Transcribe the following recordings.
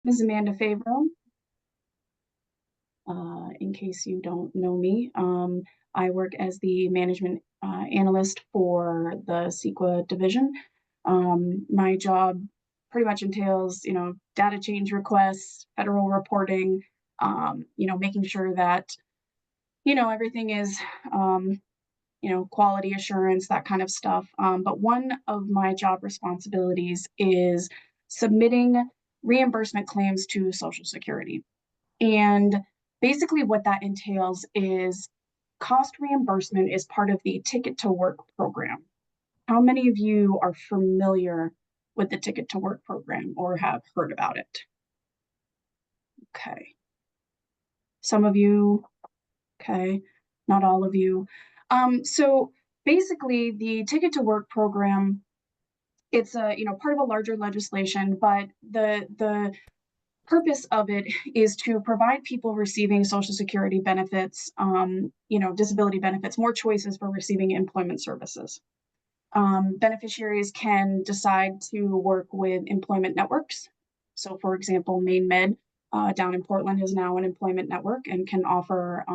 Ms. Amanda Favreau. In case you don't know me, I work as the management analyst for the CEQA division. My job pretty much entails, data change requests, federal reporting, making sure that, everything is, quality assurance, that kind of stuff. But one of my job responsibilities is submitting reimbursement claims to Social Security. And basically what that entails is cost reimbursement is part of the Ticket to Work program. How many of you are familiar with the Ticket to Work program or have heard about it? Okay. Some of you, okay, not all of you. So basically the Ticket to Work program, it's a, part of a larger legislation, but the purpose of it is to provide people receiving Social Security benefits, disability benefits, more choices for receiving employment services. Beneficiaries can decide to work with employment networks. So, for example, Maine Med down in Portland is now an employment network and can offer,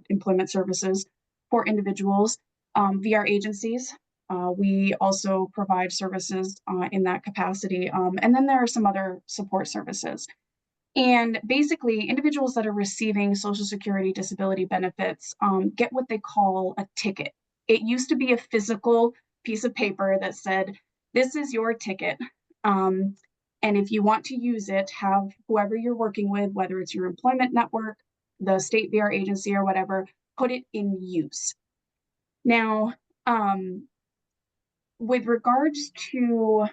employment services for individuals via our agencies. We also provide services in that capacity. And then there are some other support services. And basically, individuals that are receiving Social Security disability benefits get what they call a ticket. It used to be a physical piece of paper that said, this is your ticket. And if you want to use it, have whoever you're working with, whether it's your employment network, the state VR agency or whatever, put it in use. Now, with regards to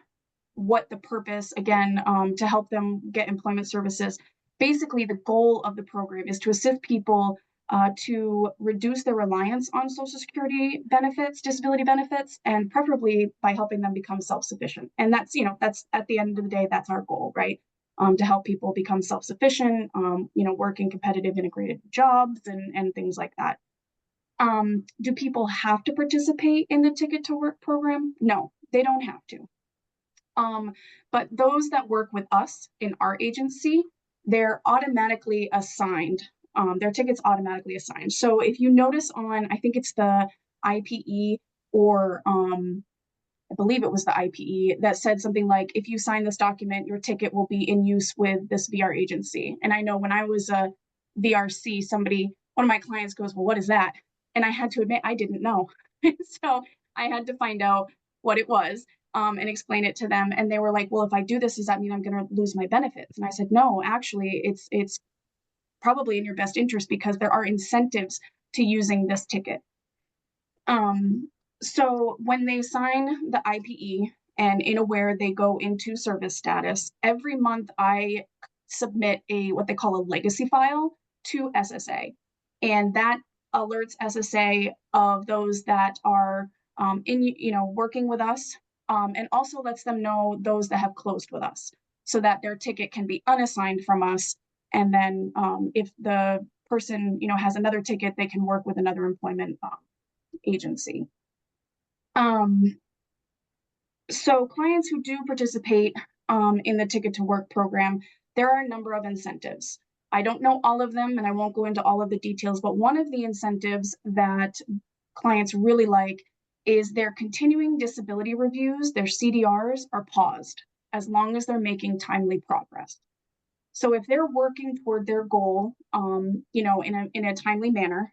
what the purpose, again, to help them get employment services, basically the goal of the program is to assist people to reduce their reliance on Social Security benefits, disability benefits, and preferably by helping them become self-sufficient. And that's, that's at the end of the day, that's our goal, right? To help people become self-sufficient, work in competitive integrated jobs and things like that. Do people have to participate in the Ticket to Work program? No, they don't have to. But those that work with us in our agency, they're automatically assigned. Their tickets automatically assigned. So if you notice on, I think it's the IPE or I believe it was the IPE that said something like, if you sign this document, your ticket will be in use with this VR agency. And I know when I was a VRC, one of my clients goes, well, what is that? And I had to admit, I didn't know. So I had to find out what it was. And explain it to them. And they were like, well, if I do this, does that mean I'm going to lose my benefits? And I said, no, actually, it's probably in your best interest because there are incentives to using this ticket. So when they sign the IPE and in Aware, they go into service status, every month I submit what they call a legacy file to SSA. And that alerts SSA of those that are working with us, and also lets them know those that have closed with us so that their ticket can be unassigned from us. And then if the person, has another ticket, they can work with another employment agency. So clients who do participate in the Ticket to Work program, there are a number of incentives. I don't know all of them and I won't go into all of the details, but one of the incentives that clients really like is their continuing disability reviews, their CDRs are paused as long as they're making timely progress. So if they're working toward their goal, in a timely manner,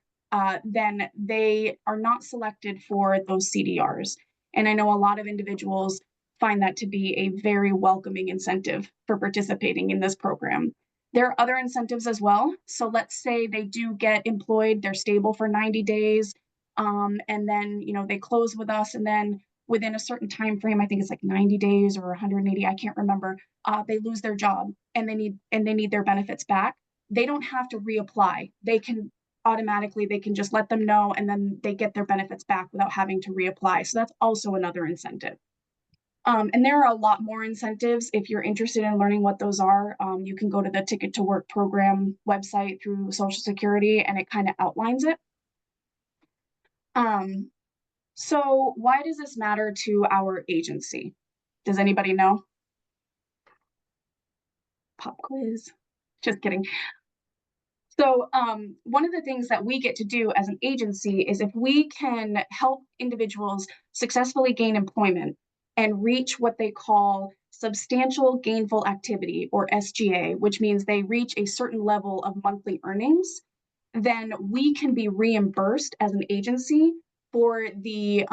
then they are not selected for those CDRs. And I know a lot of individuals find that to be a very welcoming incentive for participating in this program. There are other incentives as well. So let's say they do get employed, they're stable for 90 days, and then they close with us, and then within a certain time frame, I think it's like 90 days or 180, I can't remember, they lose their job and they need their benefits back. They don't have to reapply. They can just let them know, and then they get their benefits back without having to reapply. So that's also another incentive. And there are a lot more incentives. If you're interested in learning what those are, you can go to the Ticket to Work program website through Social Security, and it kind of outlines it. So why does this matter to our agency? Does anybody know? pop quiz. Just kidding. So one of the things that we get to do as an agency is if we can help individuals successfully gain employment and reach what they call substantial gainful activity, or SGA, which means they reach a certain level of monthly earnings, then we can be reimbursed as an agency for the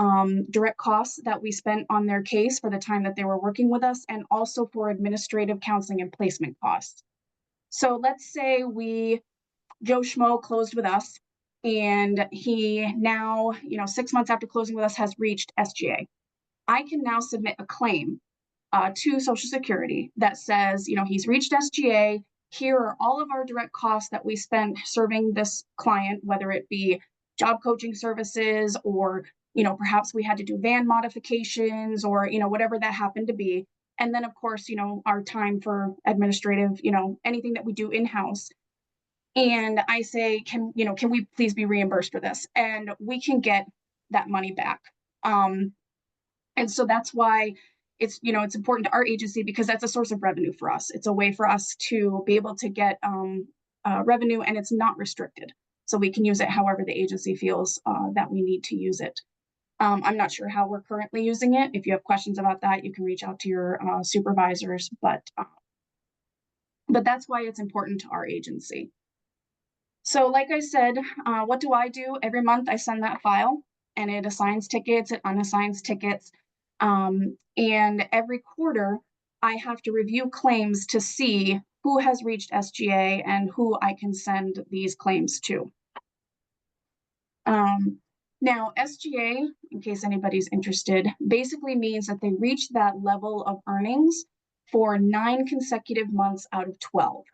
direct costs that we spent on their case for the time that they were working with us, and also for administrative counseling and placement costs. So let's say Joe Schmo closed with us, and he now, 6 months after closing with us, has reached SGA. I can now submit a claim to Social Security that says, he's reached SGA. Here are all of our direct costs that we spent serving this client, whether it be job coaching services, or, perhaps we had to do van modifications, or, whatever that happened to be. And then, of course, our time for administrative, anything that we do in-house. And I say, can we please be reimbursed for this? And we can get that money back. And so that's why it's important to our agency, because that's a source of revenue for us. It's a way for us to be able to get revenue, and it's not restricted. So we can use it however the agency feels that we need to use it. I'm not sure how we're currently using it. If you have questions about that, you can reach out to your supervisors, but that's why it's important to our agency. So like I said, what do? Every month I send that file, and it assigns tickets, it unassigns tickets. And every quarter I have to review claims to see who has reached SGA and who I can send these claims to. Now, SGA, in case anybody's interested, basically means that they reach that level of earnings for 9 consecutive months out of 12.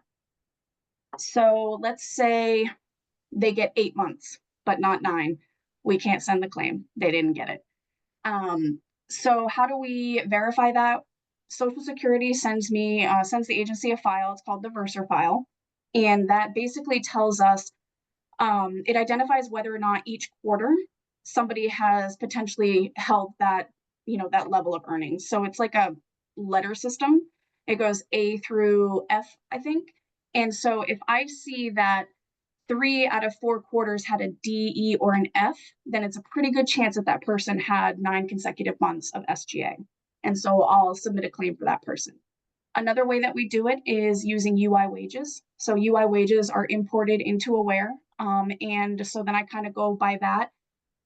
So let's say they get 8 months, but not 9. We can't send the claim. They didn't get it. So how do we verify that? Social Security sends the agency a file. It's called the Verser file. And that basically tells us, it identifies whether or not each quarter somebody has potentially held that, that level of earnings. So it's like a letter system. It goes A through F, I think. And so if I see that 3 out of 4 quarters had a D, E, or an F, then it's a pretty good chance that that person had 9 consecutive months of SGA. And so I'll submit a claim for that person. Another way that we do it is using UI wages. So UI wages are imported into Aware. And so then I kind of go by that.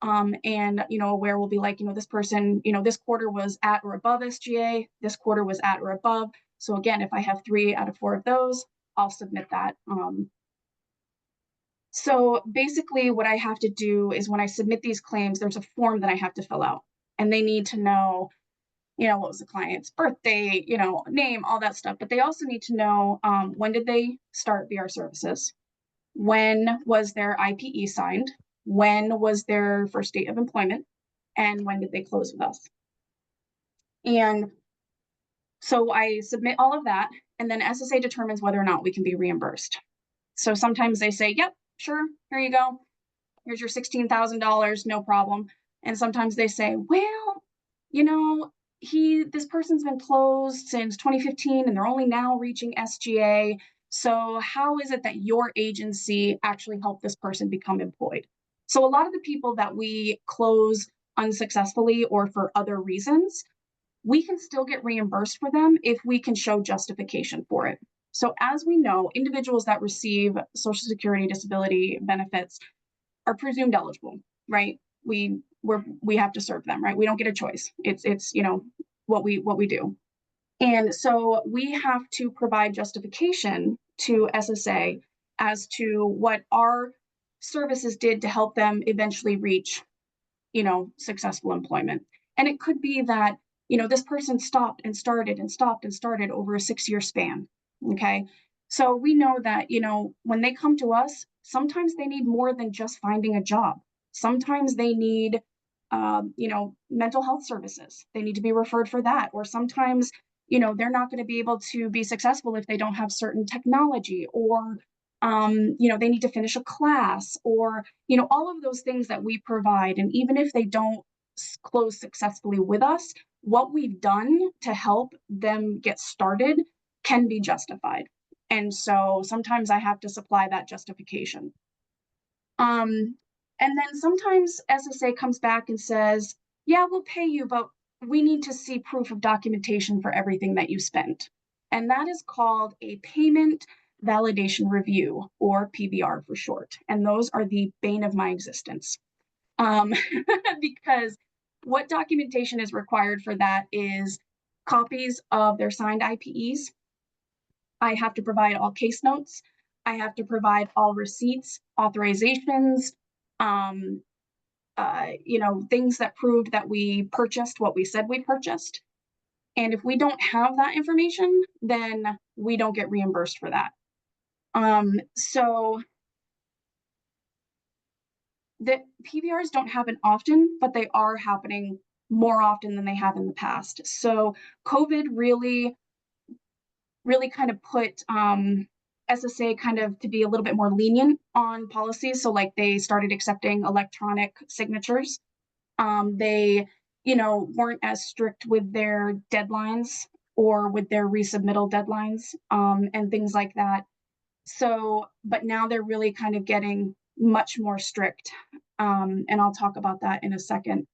And, Aware will be like, this person, this quarter was at or above SGA. This quarter was at or above. So again, if I have 3 out of 4 of those, I'll submit that. So basically what I have to do is when I submit these claims, there's a form that I have to fill out, and they need to know, what was the client's birthday, name, all that stuff. But they also need to know when did they start VR services, when was their IPE signed, when was their first date of employment, and when did they close with us. And so I submit all of that, and then SSA determines whether or not we can be reimbursed. So sometimes they say, yep, sure, here you go. Here's your $16,000, no problem. And sometimes they say, well, this person's been closed since 2015 and they're only now reaching SGA. So how is it that your agency actually helped this person become employed? So a lot of the people that we close unsuccessfully or for other reasons, we can still get reimbursed for them if we can show justification for it. So as we know, individuals that receive Social Security disability benefits are presumed eligible, right? We have to serve them, right? We don't get a choice. It's what we do. And so we have to provide justification to SSA as to what our services did to help them eventually reach, successful employment. And it could be that, this person stopped and started and stopped and started over a 6-year span. Okay. So we know that, when they come to us, sometimes they need more than just finding a job. Sometimes they need, mental health services. They need to be referred for that. Or sometimes, they're not going to be able to be successful if they don't have certain technology, or, they need to finish a class, or, all of those things that we provide. And even if they don't close successfully with us, what we've done to help them get started can be justified. And so sometimes I have to supply that justification. And then sometimes SSA comes back and says, yeah, we'll pay you, but we need to see proof of documentation for everything that you spent. And that is called a payment validation review, or PVR for short. And those are the bane of my existence. Because what documentation is required for that is copies of their signed IPEs. I have to provide all case notes. I have to provide all receipts, authorizations, things that proved that we purchased what we said we purchased. And if we don't have that information, then we don't get reimbursed for that. So the PVRs don't happen often, but they are happening more often than they have in the past. So COVID really kind of put SSA kind of to be a little bit more lenient on policies. So like they started accepting electronic signatures. They, weren't as strict with their deadlines or with their resubmittal deadlines, and things like that. So, but now they're really kind of getting much more strict. And I'll talk about that in a second.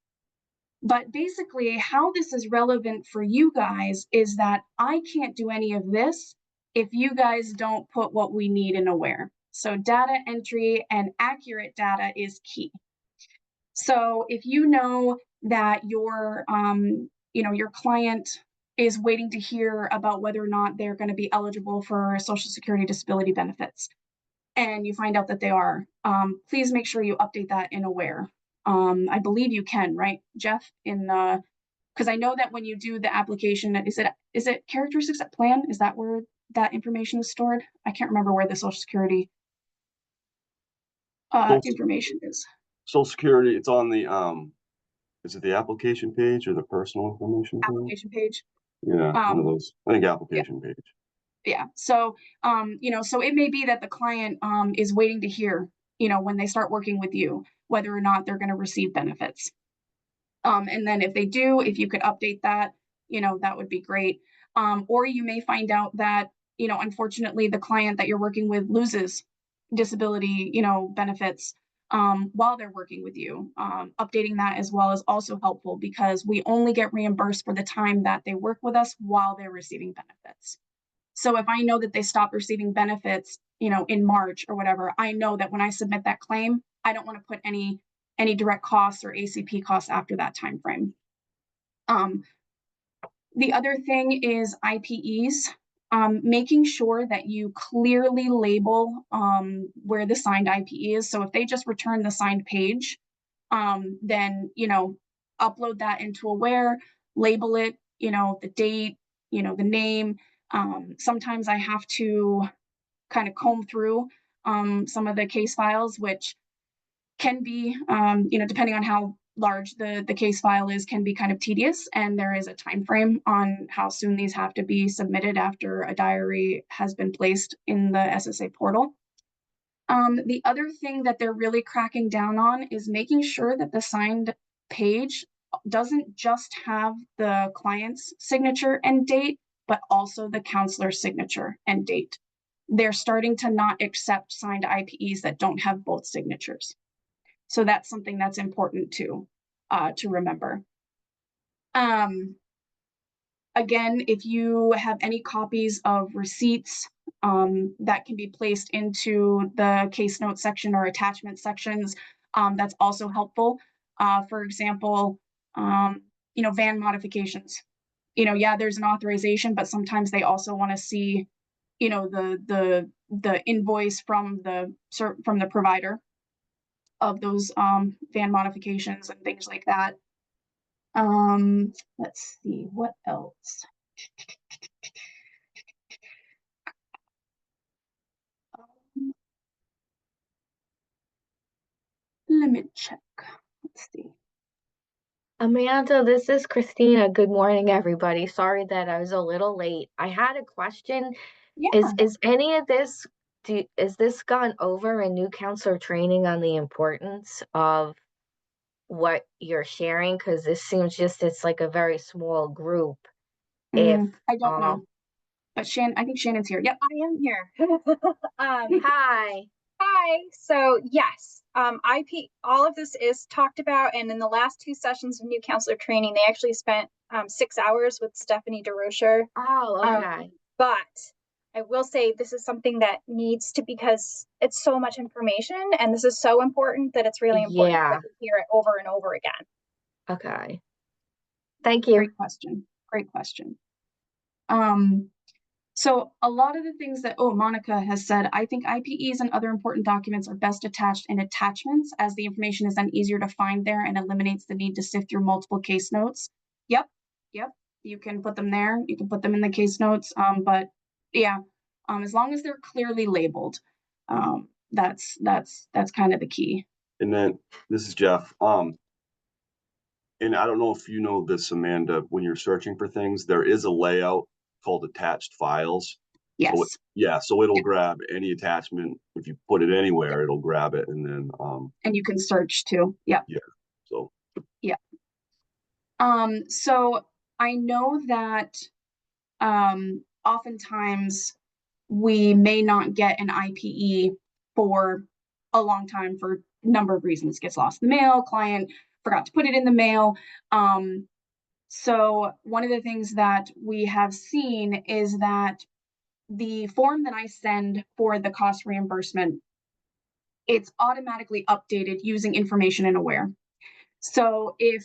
But basically, how this is relevant for you guys is that I can't do any of this if you guys don't put what we need in Aware. So data entry and accurate data is key. So if you know that your client is waiting to hear about whether or not they're going to be eligible for Social Security disability benefits, and you find out that they are, please make sure you update that in Aware. I believe you can, right, Jeff? Because I know that when you do the application, is it characteristics at plan? Is that where that information is stored? I can't remember where the Social Security information is. Social Security, it's on the is it the application page or the personal information page? Application page. Yeah, one of those. I think application page. Yeah. So, so it may be that the client is waiting to hear, when they start working with you, whether or not they're going to receive benefits. And then if they do, if you could update that, that would be great. Or you may find out that, unfortunately, the client that you're working with loses disability, benefits while they're working with you. Updating that as well is also helpful because we only get reimbursed for the time that they work with us while they're receiving benefits. So if I know that they stop receiving benefits, in March or whatever, I know that when I submit that claim, I don't want to put any direct costs or ACP costs after that time frame. The other thing is IPEs, making sure that you clearly label where the signed IPE is. So if they just return the signed page, then, upload that into Aware, label it, the date, the name. Sometimes I have to kind of comb through some of the case files, which can be, depending on how large the case file is, can be kind of tedious. And there is a time frame on how soon these have to be submitted after a diary has been placed in the SSA portal. The other thing that they're really cracking down on is making sure that the signed page doesn't just have the client's signature and date, but also the counselor's signature and date. They're starting to not accept signed IPEs that don't have both signatures. So that's something that's important to remember. Again, if you have any copies of receipts that can be placed into the case note section or attachment sections, that's also helpful. For example, van modifications. Yeah, there's an authorization, but sometimes they also want to see, the invoice from the provider of those van modifications and things like that. Let's see, what else? Let me check. Let's see. Amanda, this is Christina. Good morning, everybody. Sorry that I was a little late. I had a question. Yeah. Is any of this is this gone over in new counselor training on the importance of what you're sharing? Because this seems it's like a very small group. If I don't know. but I think Shannon's here. Yep. I am here. Hi. Hi. So yes, IP, all of this is talked about, and in the last 2 sessions of new counselor training, they actually spent 6 hours with Stephanie DeRocher. Oh, okay. But I will say this is something that needs to, because it's so much information, and this is so important that it's really important Yeah. that we hear it over and over again. Okay. Thank you. Great question. Great question. So a lot of the things that, Monica has said, I think IPEs and other important documents are best attached in attachments, as the information is then easier to find there and eliminates the need to sift through multiple case notes. Yep. You can put them there. You can put them in the case notes. But yeah, as long as they're clearly labeled, that's kind of the key. And then this is Jeff. And I don't know if you know this, Amanda, when you're searching for things, there is a layout called attached files. Yes. So it'll grab any attachment. If you put it anywhere, it'll grab it, and then and you can search too. Yep. Yeah. So yeah. So I know that oftentimes we may not get an IPE for a long time for a number of reasons. It gets lost in the mail, client forgot to put it in the mail. So one of the things that we have seen is that the form that I send for the cost reimbursement, it's automatically updated using information in Aware. So if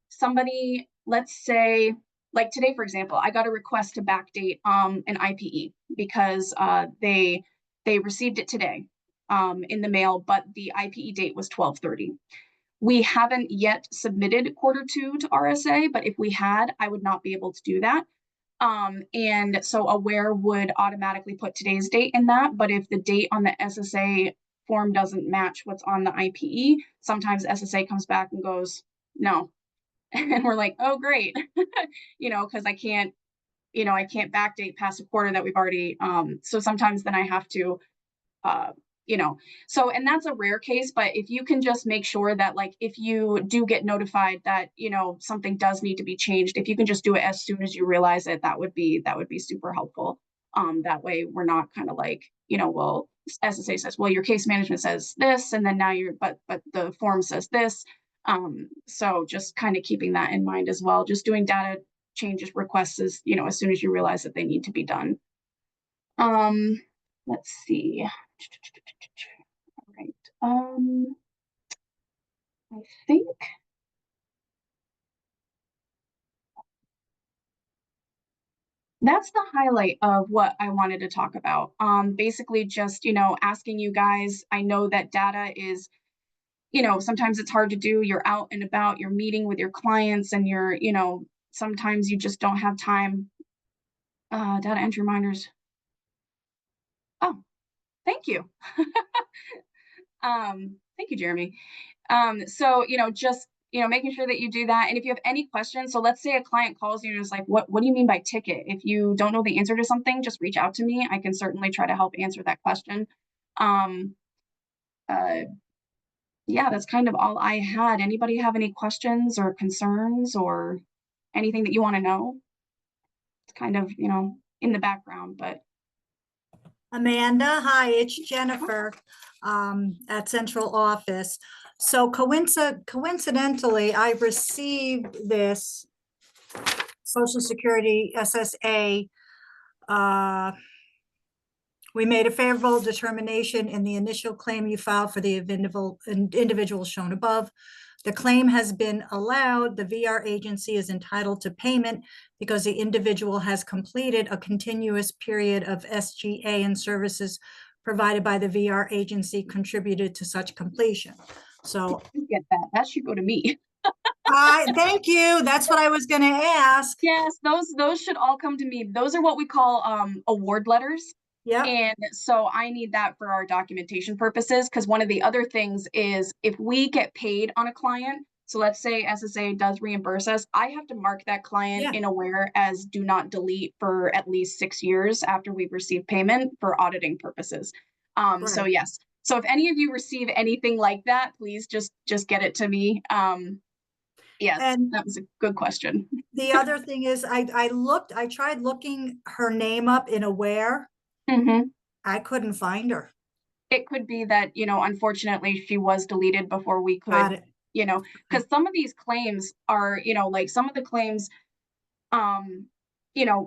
somebody, let's say, like today, for example, I got a request to backdate an IPE because they received it today in the mail, but the IPE date was 12/30. We haven't yet submitted Q2 to RSA, but if we had, I would not be able to do that. And so Aware would automatically put today's date in that, but if the date on the SSA form doesn't match what's on the IPE, sometimes SSA comes back and goes, no. And we're like, oh, great. Because I can't backdate past a quarter that we've already, so sometimes then I have to, and that's a rare case, but if you can just make sure that, like, if you do get notified that, something does need to be changed, if you can just do it as soon as you realize it, that would be super helpful. That way we're not kind of like, well, SSA says, well, your case management says this, and then now but the form says this. So just kind of keeping that in mind as well, just doing data changes requests as, as soon as you realize that they need to be done. Let's see. All right. I think that's the highlight of what I wanted to talk about. Basically just, asking you guys, I know that data is, sometimes it's hard to do. You're out and about, you're meeting with your clients, and you're, sometimes you just don't have time. Data entry reminders. Oh, thank you. Thank you, Jeremy. So, just, making sure that you do that. And if you have any questions, so let's say a client calls you and is like, what do you mean by ticket? If you don't know the answer to something, just reach out to me. I can certainly try to help answer that question. Yeah, that's kind of all I had. Anybody have any questions or concerns or anything that you want to know? It's kind of, in the background, but. Amanda, hi, it's Jennifer at Central Office. So coincidentally, I received this Social Security SSA. We made a favorable determination in the initial claim you filed for the individual shown above. The claim has been allowed. The VR agency is entitled to payment because the individual has completed a continuous period of SGA and services provided by the VR agency contributed to such completion. So Get that. That should go to me. thank you. That's what I was going to ask. Yes, those should all come to me. Those are what we call award letters. Yeah. And so I need that for our documentation purposes, because one of the other things is if we get paid on a client, so let's say SSA does reimburse us, I have to mark that client in Aware as do not delete for at least 6 years after we've received payment for auditing purposes. Right. So yes. So if any of you receive anything like that, please just get it to me. Yes, And that was a good question. the other thing is I tried looking her name up in Aware. Mhm. I couldn't find her. It could be that, unfortunately she was deleted before we Got could, it. because some of these claims are, like some of the claims, um,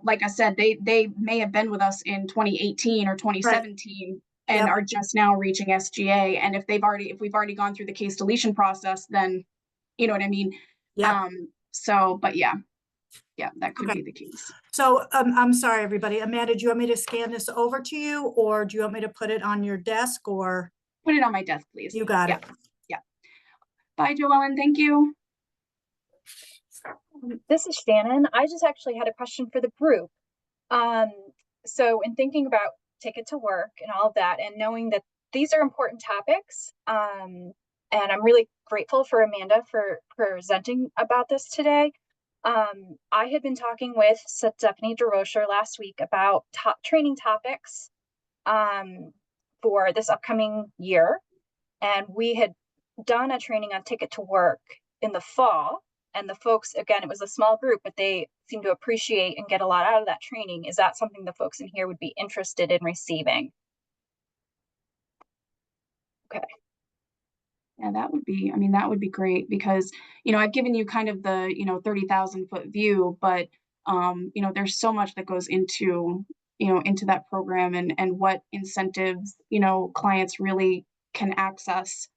like I said, they may have been with us in 2018 or 2017 and Yep. are just now reaching SGA. And if we've already gone through the case deletion process, then you know what I mean? Yep. So, but yeah, that could Okay. be the case. So I'm sorry, everybody. Amanda, do you want me to scan this over to you, or do you want me to put it on your desk, or Put it on my desk, please. you got it? Yeah. Bye, Joellen. Thank you. This is Shannon. I just actually had a question for the group. So in thinking about Ticket to Work and all of that, and knowing that these are important topics, and I'm really grateful for Amanda for presenting about this today. I had been talking with Stephanie DeRocher last week about training topics for this upcoming year. And we had done a training on Ticket to Work in the fall. And the folks, again, it was a small group, but they seem to appreciate and get a lot out of that training. Is that something the folks in here would be interested in receiving? Okay. Yeah, that would be great because, I've given you kind of the, 30,000-foot view, but, there's so much that goes into, into that program and what incentives, clients really can access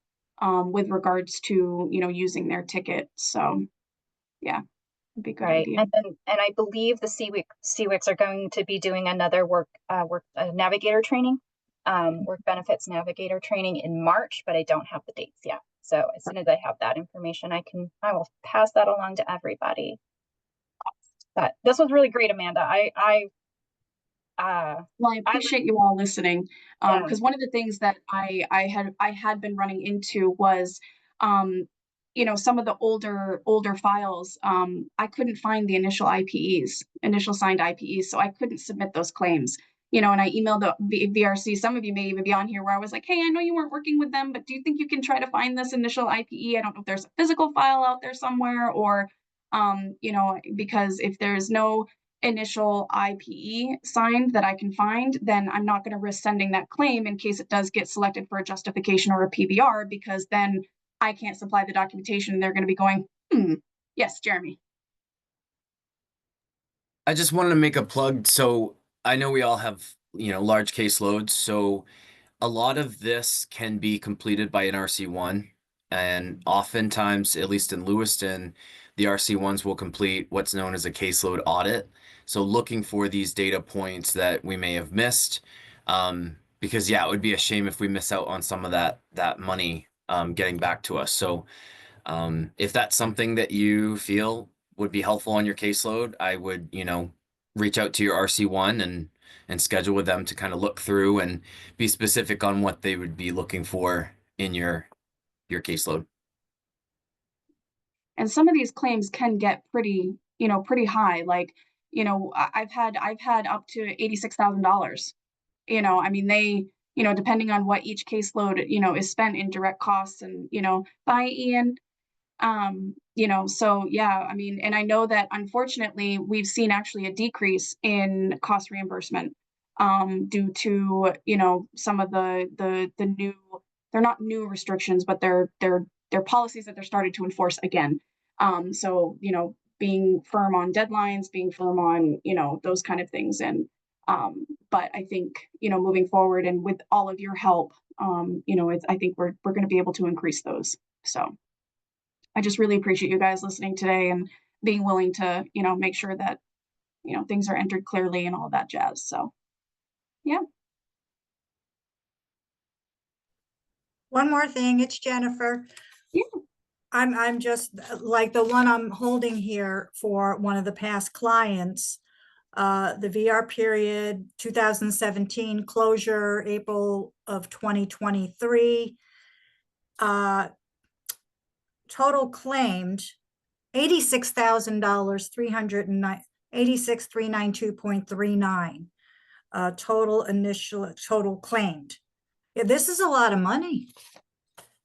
with regards to, using their ticket. So, yeah, it'd be a good Right. idea. And I believe the CWICs are going to be doing another work navigator training, work benefits navigator training in March, but I don't have the dates yet. So as soon as I have that information, I will pass that along to everybody. But this was really great, Amanda. Well, I appreciate you all listening. Yeah. Because one of the things that I had been running into was, some of the older files, I couldn't find the initial IPEs, initial signed IPEs, so I couldn't submit those claims. And I emailed the VRC. Some of you may even be on here where I was like, hey, I know you weren't working with them, but do you think you can try to find this initial IPE? I don't know if there's a physical file out there somewhere, or, because if there's no initial IPE signed that I can find, then I'm not going to risk sending that claim in case it does get selected for a justification or a PBR, because then I can't supply the documentation and they're going to be going, yes, Jeremy. I just wanted to make a plug. So I know we all have, large caseloads. So a lot of this can be completed by an RC1. And oftentimes, at least in Lewiston, the RC1s will complete what's known as a caseload audit. So looking for these data points that we may have missed. Because yeah, it would be a shame if we miss out on some of that money getting back to us. So if that's something that you feel would be helpful on your caseload, I would, reach out to your RC1 and schedule with them to kind of look through and be specific on what they would be looking for in your caseload. And some of these claims can get pretty high. Like, I've had up to $86,000. I mean, they, depending on what each caseload, is spent in direct costs and, bye, Ian. So yeah, I mean, and I know that unfortunately we've seen actually a decrease in cost reimbursement due to, some of the new, they're not new restrictions, but they're policies that they're starting to enforce again. So, being firm on deadlines, being firm on, those kind of things. And but I think, moving forward and with all of your help, I think we're going to be able to increase those. So I just really appreciate you guys listening today and being willing to, make sure that, things are entered clearly and all that jazz. So, yeah. One more thing, it's Jennifer. Yeah. I'm just like the one I'm holding here for one of the past clients. The VR period 2017 closure April of 2023. Total claimed $86,000, 392.39. Total claimed. Yeah, this is a lot of money.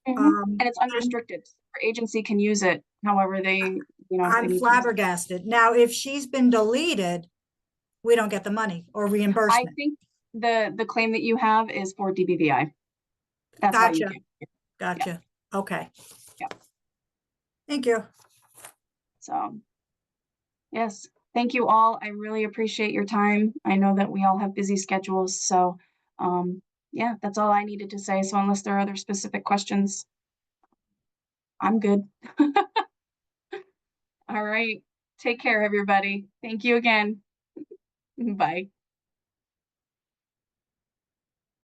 And it's unrestricted, Your agency can use it however they, they I'm need to use it. flabbergasted. Now, if she's been deleted, we don't get the money or I reimbursement. think the claim that you have is for DBVI. That's why you Gotcha. can't. Gotcha. Okay. Yeah. Thank you. So, yes, thank you all. I really appreciate your time. I know that we all have busy schedules, so yeah, that's all I needed to say. So unless there are other specific questions, I'm good. All right. Take care, everybody. Thank you again. Bye.